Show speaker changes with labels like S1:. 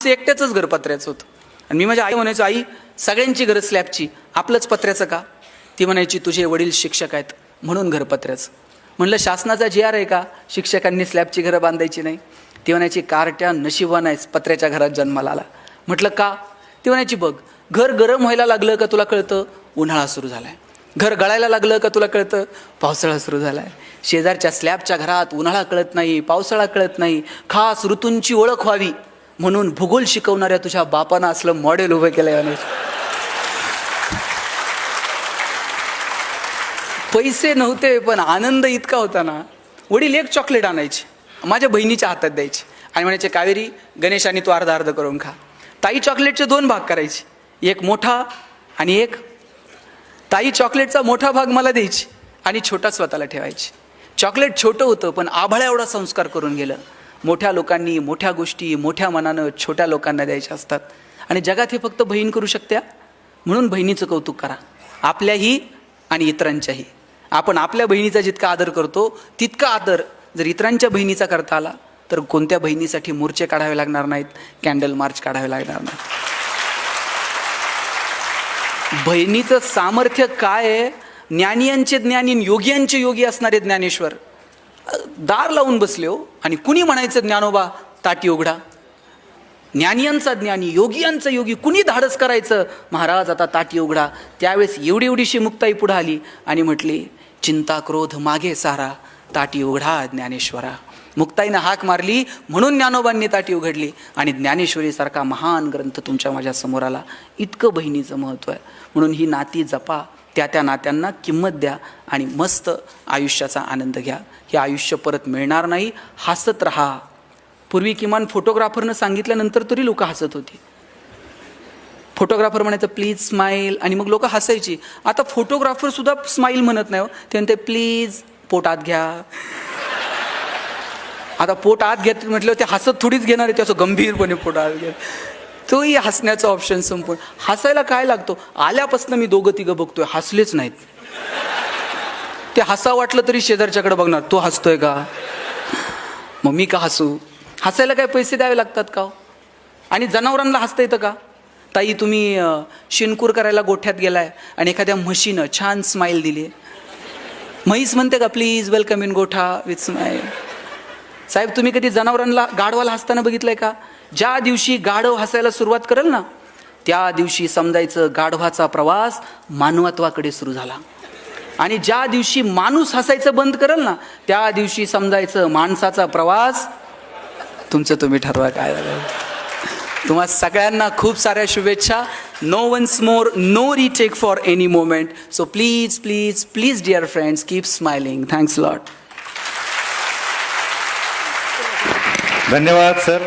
S1: एकट्याचंच घर पत्र्याचं होतं. आणि मी माझ्या आई म्हणायचो, आई सगळ्यांची घरं स्लॅबची, आपलंच पत्र्याचं का? ती म्हणायची, तुझे वडील शिक्षक आहेत म्हणून घर पत्र्याचं. म्हणलं शासनाचा GR आहे का शिक्षकांनी स्लॅबची घरं बांधायची नाही? ती म्हणायची, कारट्या नशिबान आहेस पत्र्याच्या घरात जन्माला आला. म्हटलं का? ती म्हणायची, बघ घर गरम व्हायला लागलं का तुला कळतं उन्हाळा सुरू झालाय, घर गळायला लागलं का तुला कळतं पावसाळा सुरू झालाय. शेजारच्या स्लॅबच्या घरात उन्हाळा कळत नाही, पावसाळा कळत नाही, खास ऋतूंची ओळख व्हावी म्हणून भूगोल शिकवणाऱ्या तुझ्या बापानं असलं मॉडेल उभं केलंय. आणि पैसे नव्हते पण आनंद इतका होता ना. वडील एक चॉकलेट आणायचे, माझ्या बहिणीच्या हातात द्यायचे आणि म्हणायचे, कावेरी गणेशाने तू अर्धा अर्ध करून खा. ताई चॉकलेटचे 2 भाग करायचे, एक मोठा आणि एक. ताई चॉकलेटचा मोठा भाग मला द्यायची आणि छोटा स्वतःला ठेवायची. चॉकलेट छोटं होतं पण आभाळा एवढा संस्कार करून गेलं. मोठ्या लोकांनी मोठ्या गोष्टी मोठ्या मनानं छोट्या लोकांना द्यायच्या असतात आणि जगात हे फक्त बहीण करू शकते. म्हणून बहिणीचं कौतुक करा, आपल्याही आणि इतरांच्याही. आपण आपल्या बहिणीचा जितका आदर करतो तितका आदर जर इतरांच्या बहिणीचा करता आला तर कोणत्या बहिणीसाठी मोर्चे काढावे लागणार नाहीत, कॅन्डल मार्च काढावे लागणार नाहीत. बहिणीचं सामर्थ्य काय आहे? ज्ञानियांचे ज्ञानी, योगियांचे योगी असणारे ज्ञानेश्वर दार लावून बसले हो, आणि कुणी म्हणायचं ज्ञानोबा ताटी उघडा? ज्ञानियांचा ज्ञानी, योगियांचा योगी, कुणी धाडस करायचं महाराज आता ताटी उघडा? त्यावेळेस एवढी एवढीशी मुक्ताई पुढे आली आणि म्हटली, चिंता क्रोध मागे सारा, ताटी उघडा ज्ञानेश्वरा. मुक्ताईनं हाक मारली म्हणून ज्ञानोबांनी ताटी उघडली आणि ज्ञानेश्वरीसारखा महान ग्रंथ तुमच्या माझ्या समोर आला. इतकं बहिणीचं महत्त्व आहे. म्हणून ही नाती जपा, त्या नात्यांना किंमत द्या आणि मस्त आयुष्याचा आनंद घ्या. हे आयुष्य परत मिळणार नाही. हसत राहा. पूर्वी किमान फोटोग्राफरनं सांगितल्यानंतर तरी लोक हसत होती. फोटोग्राफर म्हणायचं प्लीज स्माईल आणि मग लोक हसायची. आता फोटोग्राफर सुद्धा स्माईल म्हणत नाही हो, ते म्हणते प्लीज पोट आत घ्या. आता पोट आत घेत म्हटलं ते हसत थोडीच घेणार आहे, ते असं गंभीरपणे पोट आत घ्या. तोही हसण्याचा ऑप्शन संपून. हसायला काय लागतो? आल्यापासून मी 2-3 बघतोय हसलेच नाहीत. ते हसा वाटलं तरी शेजारच्याकडे बघणार, तो हसतोय का, मग मी का हसू? हसायला काय पैसे द्यावे लागतात का? आणि जनावरांना हसता येतं का? ताई तुम्ही शिनकूर करायला गोठ्यात गेलाय आणि एखाद्या म्हशीनं छान स्माईल दिली, म्हैस म्हणते का प्लीज वेलकम इन गोठा विथ स्माईल? साहेब तुम्ही कधी जनावरांना, गाढवाला हसताना बघितलंय का? ज्या दिवशी गाढव हसायला सुरुवात करेल ना त्या दिवशी समजायचं गाढवाचा प्रवास मानवत्वाकडे सुरू झाला. आणि ज्या दिवशी माणूस हसायचं बंद करेल ना त्या दिवशी समजायचं माणसाचा प्रवास. तुमचं तुम्ही ठरवा काय झालं. तुम्हा सगळ्यांना खूप साऱ्या शुभेच्छा. No once more, no retake for any moment. So please please please dear friends keep smiling. Thanks lot.
S2: धन्यवाद सर.